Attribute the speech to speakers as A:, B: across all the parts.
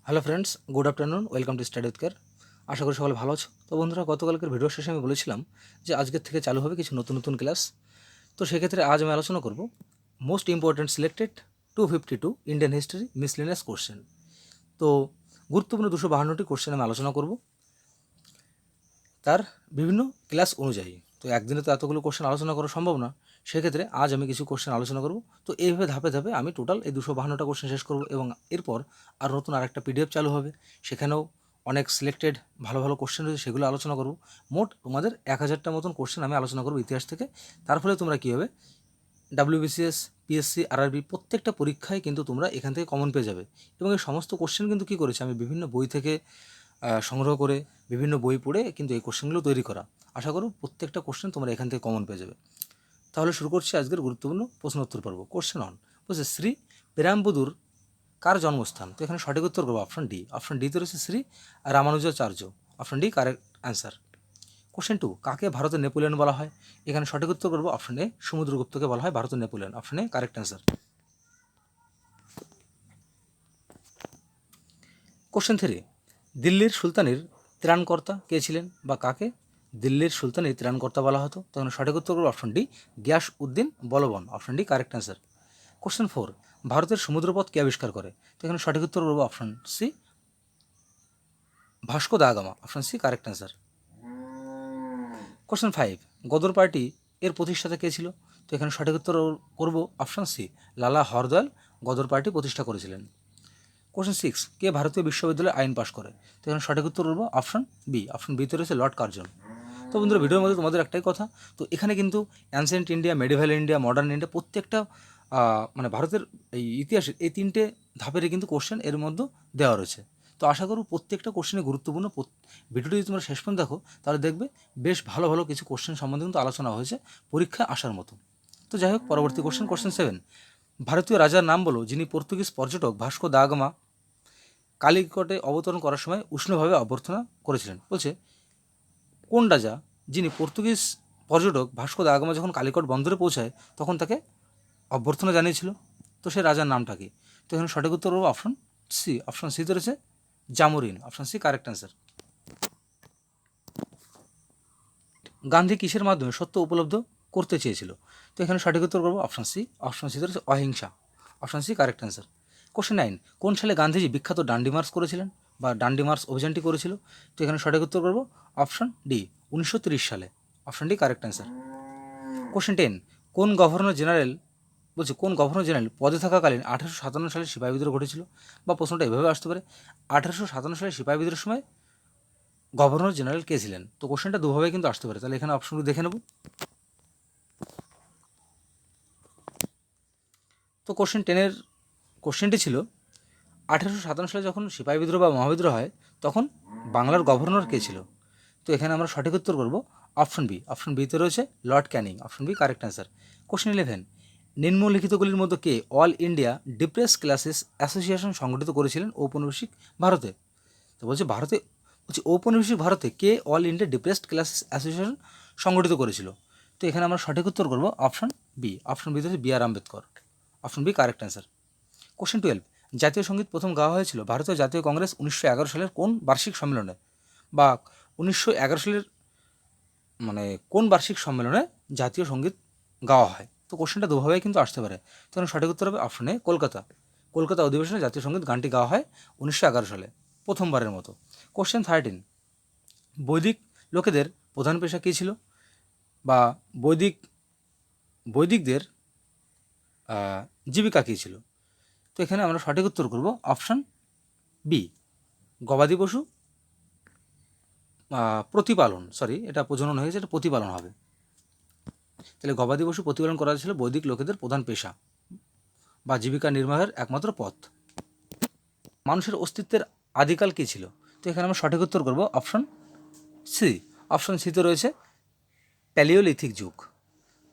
A: Hello friends, good afternoon. Welcome to study with care. আশা করি সকলে ভালো আছো। তো বন্ধুরা, গতকালকের ভিডিও শেষে আমি বলেছিলাম যে আজকের থেকে চালু হবে কিছু নতুন নতুন ক্লাস। তো সেক্ষেত্রে আজ আমি আলোচনা করব most important selected 252 Indian history miscellaneous question. তো গুরুত্বপূর্ণ 252টি কোশ্চেন আমি আলোচনা করব তার বিভিন্ন ক্লাস অনুযায়ী। তো একদিনে তো এতগুলো কোশ্চেন আলোচনা করা সম্ভব না, সেক্ষেত্রে আজ আমি কিছু কোশ্চেন আলোচনা করব। তো এইভাবে ধাপে ধাপে আমি টোটাল এই 252টা কোশ্চেন শেষ করব এবং এরপর আর নতুন আরেকটা পিডিএফ চালু হবে, সেখানেও অনেক সিলেক্টেড ভালো ভালো কোশ্চেন রয়েছে, সেগুলো আলোচনা করব। মোট তোমাদের 1000টার মতন কোশ্চেন আমি আলোচনা করব ইতিহাস থেকে। তার ফলে তোমরা কী হবে, ডাব্লিউবিসিএস, পিএসসি, আরআরবি প্রত্যেকটা পরীক্ষায় কিন্তু তোমরা এখান থেকে কমন পেয়ে যাবে। এবং এই সমস্ত কোশ্চেন কিন্তু কী করেছে, আমি বিভিন্ন বই থেকে সংগ্রহ করে, বিভিন্ন বই পড়ে কিন্তু এই কোশ্চেনগুলো তৈরি করা। আশা করব প্রত্যেকটা কোশ্চেন তোমরা এখান থেকে কমন পেয়ে যাবে। তাহলে শুরু করছি আজকের গুরুত্বপূর্ণ প্রশ্নোত্তর পর্ব। কোশ্চেন অন বলছে, শ্রী পেরাম্বুদুর কার জন্মস্থান? তো এখানে সঠিক উত্তর করবো অপশন ডি। অপশন ডিতে রয়েছে Shri Ramanujacharya. Option D correct answer. Question two, কাকে ভারতের নেপোলিয়ন বলা হয়? এখানে সঠিক উত্তর করবো অপশন এ, সমুদ্রগুপ্তকে বলা হয় ভারতের Napoleon. Option A correct answer. Question three, দিল্লির সুলতানের ত্রাণকর্তা কে ছিলেন বা কাকে দিল্লির সুলতানের ত্রাণকর্তা বলা হতো? তখন সঠিক উত্তর করবো option D, Ghiyasuddin Balban. Option D correct answer. Question four, ভারতের সমুদ্রপথ কে আবিষ্কার করে? তো এখানে সঠিক উত্তর করবো option C, Vasco da Gama. Option C correct answer. Question five, Ghadar party এর প্রতিষ্ঠাতা কে ছিল? তো এখানে সঠিক উত্তর করবো অপশন সি, লালা হরদয়াল গদর পার্টি প্রতিষ্ঠা করেছিলেন। কোশ্চেন সিক্স, কে ভারতীয় বিশ্ববিদ্যালয়ে আইন পাশ করে? তো এখানে সঠিক উত্তর করবো অপশন বি। অপশন বিতে রয়েছে লর্ড কার্জন। তো বন্ধুরা, ভিডিওর মধ্যে তোমাদের একটাই কথা, তো এখানে কিন্তু ancient India, medieval India, modern India প্রত্যেকটা মানে ভারতের এই ইতিহাসের এই তিনটে ধাপেরই কিন্তু কোশ্চেন এর মধ্যে দেওয়া রয়েছে। তো আশা করব প্রত্যেকটা কোশ্চেনে গুরুত্বপূর্ণ। ভিডিওটি যদি তোমরা শেষ পর্যন্ত দেখো তাহলে দেখবে বেশ ভালো ভালো কিছু কোশ্চেন সম্বন্ধে কিন্তু আলোচনা হয়েছে পরীক্ষায় আসার মতো। তো যাই হোক, পরবর্তী কোশ্চেন, কোশ্চেন সেভেন, ভারতীয় রাজার নাম বলো যিনি পর্তুগিজ পর্যটক ভাস্কো দা গামা কালিকটে অবতরণ করার সময় উষ্ণভাবে অভ্যর্থনা করেছিলেন। বলছে, কোন রাজা যিনি পর্তুগিজ পর্যটক ভাস্কো দা গামা যখন কালিকট বন্দরে পৌঁছায় তখন তাকে অভ্যর্থনা জানিয়েছিল? তো সে রাজার নামটা কি? তো এখানে সঠিক উত্তর হলো অপশন সি। অপশন সিতে রয়েছে Zamorin. Option C correct answer. Gandhi কিসের মাধ্যমে সত্য উপলব্ধ করতে চেয়েছিল? তো এখানে সঠিক উত্তর করবো অপশন সি। অপশন সিতে রয়েছে অহিংসা। Option C correct answer. Question nine, কোন সালে গান্ধীজি বিখ্যাত ডান্ডি মার্চ করেছিলেন বা ডান্ডি মার্চ অভিযানটি করেছিল? তো এখানে সঠিক উত্তর করবো অপশন ডি, 1930 সালে। Option D correct answer. Question ten, কোন গভর্নর জেনারেল বলছি কোন গভর্নর জেনারেল পদে থাকাকালীন 1857 সালে সিপাহী বিদ্রোহ ঘটেছিল? বা প্রশ্নটা এভাবে আসতে পারে, 1857 সালে সিপাহী বিদ্রোহের সময় গভর্নর জেনারেল কে ছিলেন? তো কোশ্চেনটা দুভাবে কিন্তু আসতে পারে, তাহলে এখানে অপশনগুলো দেখে নেব। তো কোশ্চেন টেনের কোশ্চেনটি ছিল, 1857 সালে যখন সিপাহী বিদ্রোহ বা মহাবিদ্রোহ হয় তখন বাংলার গভর্নর কে ছিল? তো এখানে আমরা সঠিক উত্তর করব অপশন বি। অপশন বিতে রয়েছে lord Canning. Option B correct answer. Question 11, নিম্নলিখিতগুলির মধ্যে কে all India depress classes association সংগঠিত করেছিলেন ঔপনিবেশিক ভারতে? তো ঔপনিবেশিক ভারতে কে all India depressed classes association সংগঠিত করেছিল? তো এখানে আমরা সঠিক উত্তর করব অপশন বি। অপশন বিতে হচ্ছে B R Ambedkar. Option B correct answer. Question 12, জাতীয় সঙ্গীত প্রথম গাওয়া হয়েছিল ভারতীয় জাতীয় কংগ্রেস 1911 সালের কোন বার্ষিক সম্মেলনে? বা 1911 সালের মানে কোন বার্ষিক সম্মেলনে জাতীয় সঙ্গীত গাওয়া হয়? তো কোশ্চেনটা দুভাবেই কিন্তু আসতে পারে। তখন সঠিক উত্তর হবে অপশনে কলকাতা। কলকাতা অধিবেশনে জাতীয় সঙ্গীত গানটি গাওয়া হয় 1911 সালে প্রথমবারের মতো। কোশ্চেন 13, বৈদিক লোকেদের প্রধান পেশা কী ছিল? বা বৈদিকদের জীবিকা কী ছিল? তো এখানে আমরা সঠিক উত্তর করব অপশন বি, গবাদি পশু প্রতিপালন, এটা প্রজনন হয়েছে, এটা প্রতিপালন হবে। তাহলে গবাদি পশু প্রতিপালন করা ছিল বৈদিক লোকেদের প্রধান পেশা বা জীবিকা নির্বাহের একমাত্র পথ। মানুষের অস্তিত্বের আদিকাল কী ছিল? তো এখানে আমরা সঠিক উত্তর করব অপশন সি। অপশন সিতে রয়েছে প্যালিওলিথিক যুগ।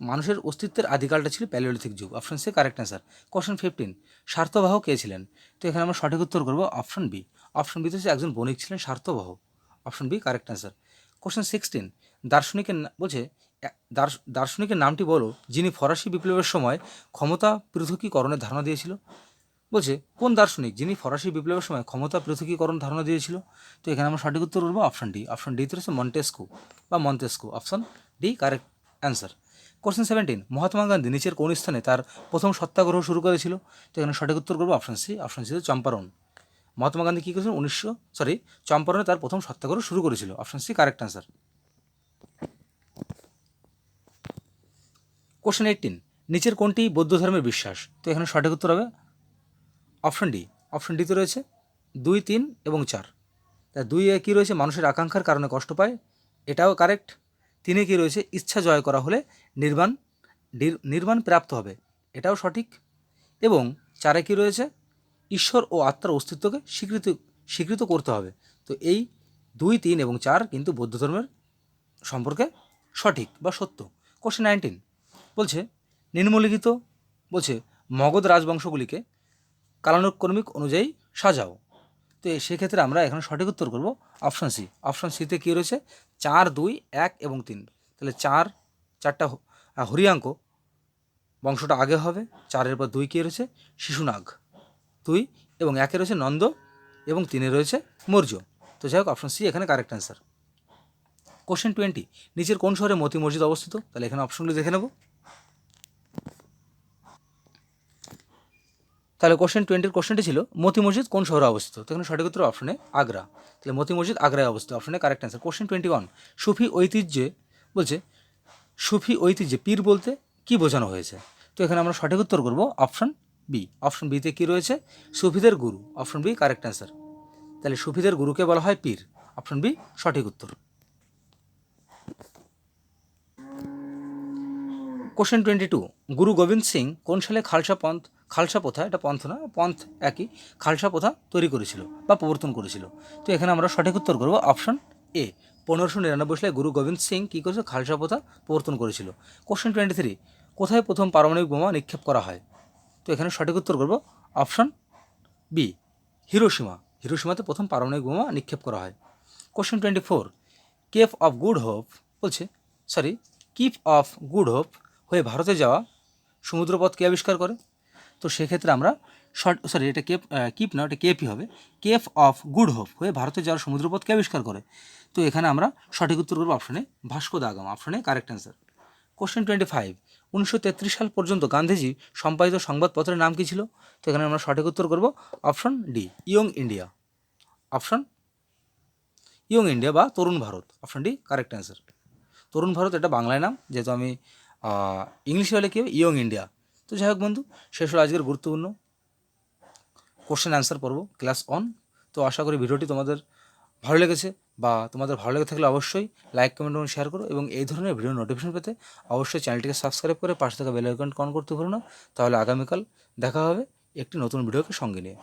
A: মানুষের অস্তিত্বের আদিকালটা ছিল প্যালিওলিথিক যুগ। Option C correct answer. Question 15, স্বার্থবাহ কে ছিলেন? তো এখানে আমরা সঠিক উত্তর করব অপশন বি। অপশন বিতে হচ্ছে একজন বণিক ছিলেন স্বার্থবাহ। Option B correct answer. Question 16, দার্শনিকের বলছে দার্শনিকের নামটি বলো যিনি ফরাসি বিপ্লবের সময় ক্ষমতা পৃথকীকরণের ধারণা দিয়েছিল? বলছে কোন দার্শনিক যিনি ফরাসি বিপ্লবের সময় ক্ষমতা পৃথকীকরণ ধারণা দিয়েছিল? তো এখানে আমরা সঠিক উত্তর করবো অপশন ডি। অপশন ডিতে রয়েছে মন্টেস্কু বা Montesquieu. Option D correct answer. Question 17, Mahatma Gandhi নিচের কোন স্থানে তার প্রথম সত্যাগ্রহ শুরু করেছিল? তো এখানে সঠিক উত্তর করবো অপশন সি। অপশন সিতে চম্পারণ। মহাত্মা গান্ধী কী করেছিলেন? চম্পারণে তার প্রথম সত্যাগ্রহ শুরু করেছিল। Option C correct answer. Question 18, নিচের কোনটি বৌদ্ধ ধর্মের বিশ্বাস? তো এখানে সঠিক উত্তর হবে অপশন ডি। অপশন ডিতে রয়েছে 2, 3 এবং 4। তা 2-এ কী রয়েছে? মানুষের আকাঙ্ক্ষার কারণে কষ্ট পায়, এটাও কারেক্ট। 3-এ কী রয়েছে? ইচ্ছা জয় করা হলে নির্বাণ নির্বাণ প্রাপ্ত হবে, এটাও সঠিক। এবং 4-এ কী রয়েছে? ঈশ্বর ও আত্মার অস্তিত্বকে স্বীকৃত করতে হবে। তো এই 2, 3 এবং 4 কিন্তু বৌদ্ধ ধর্মের সম্পর্কে সঠিক বা সত্য। কোশ্চেন 19 বলছে নিম্নলিখিত বলছে মগধ রাজবংশগুলিকে কালানুক্রমিক অনুযায়ী সাজাও। তো সেক্ষেত্রে আমরা এখানে সঠিক উত্তর করব অপশন সি। অপশন সিতে কী রয়েছে? 4, 2, 1 এবং 3। তাহলে চারটা হরিয়াঙ্ক বংশটা আগে হবে। 4-এর পর 2 কী রয়েছে? শিশুনাগ 2 এবং 1-এ রয়েছে নন্দ এবং 3-এ রয়েছে মৌর্য। তো যাই হোক অপশন সি এখানে কারেক্ট অ্যান্সার। কোশ্চেন 20, নিচের কোন শহরে মতি মসজিদ অবস্থিত? তাহলে এখানে অপশনগুলি দেখে নেব। তাহলে কোশ্চেন 20-র কোশ্চেনটি ছিল মতি মসজিদ কোন শহরে অবস্থিত? তো এখানে সঠিক উত্তর অপশনে আগ্রা। তাহলে মতি মসজিদ আগ্রায় অবস্থিত। অপশনে কারেক্ট অ্যান্সার। কোশ্চেন 21, সুফি ঐতিহ্যে বলছে সুফি ঐতিহ্যে পীর বলতে কি বোঝানো হয়েছে? তো এখানে আমরা সঠিক উত্তর করব অপশন বি। অপশন বিতে কী রয়েছে? সুফিদের গুরু। Option B correct answer. তাহলে সুফিদের গুরুকে বলা হয় পীর। অপশন বি সঠিক উত্তর। কোশ্চেন 22, গুরু গোবিন্দ সিং কোন সালে খালসা প্রথা, এটা পন্থ না, পন্থ একই, খালসা প্রথা তৈরি করেছিল বা প্রবর্তন করেছিল? তো এখানে আমরা সঠিক উত্তর করব অপশন এ। 1599 সালে গুরু গোবিন্দ সিং কী করেছিল? খালসা প্রথা প্রবর্তন করেছিল। কোশ্চেন 23, কোথায় প্রথম পারমাণবিক বোমা নিক্ষেপ করা হয়? তো এখানে সঠিক উত্তর করব অপশন বি, হিরোশিমা। হিরোশিমাতে প্রথম পারমাণবিক বোমা নিক্ষেপ করা হয়। Question 24, Cape of Good Hope বলছে কিপ অফ গুড হোপ হয়ে ভারতে যাওয়া সমুদ্রপথ কে আবিষ্কার করে? তো সেক্ষেত্রে আমরা এটা কিপ না, এটা কেপই হবে। কেপ অফ গুড হোপ হয়ে ভারতে যাওয়ার সমুদ্রপথ কে আবিষ্কার করে? তো এখানে আমরা সঠিক উত্তর করবো অপশনে ভাস্কো দা গামা। অপশনে কারেক্ট অ্যান্সার। কোশ্চেন 25, 1933 সাল পর্যন্ত গান্ধীজি সম্পাদিত সংবাদপত্রের নাম কী ছিল? তো এখানে আমরা সঠিক উত্তর করব option D, Young India. Option Young India বা তরুণ ভারত। Option D correct answer. তরুণ ভারত এটা বাংলায় নাম, যেহেতু আমি ইংলিশে হলে কী হবে? Young India. তো যাই হোক বন্ধু, শেষ হলো আজকের গুরুত্বপূর্ণ কোশ্চেন অ্যান্সার পর্ব ক্লাস 1। তো আশা করি ভিডিওটি তোমাদের ভালো লেগেছে, বা তোমাদের ভালো লেগে থাকলে অবশ্যই লাইক, কমেন্ট এবং শেয়ার করো। এবং এই ধরনের ভিডিও নোটিফিকেশন পেতে অবশ্যই চ্যানেলটিকে সাবস্ক্রাইব করে পাশে থাকা বেল আইকনটি অন করতে ভুলো না। তাহলে আগামীকাল দেখা হবে একটি নতুন ভিডিওকে সঙ্গে নিয়ে।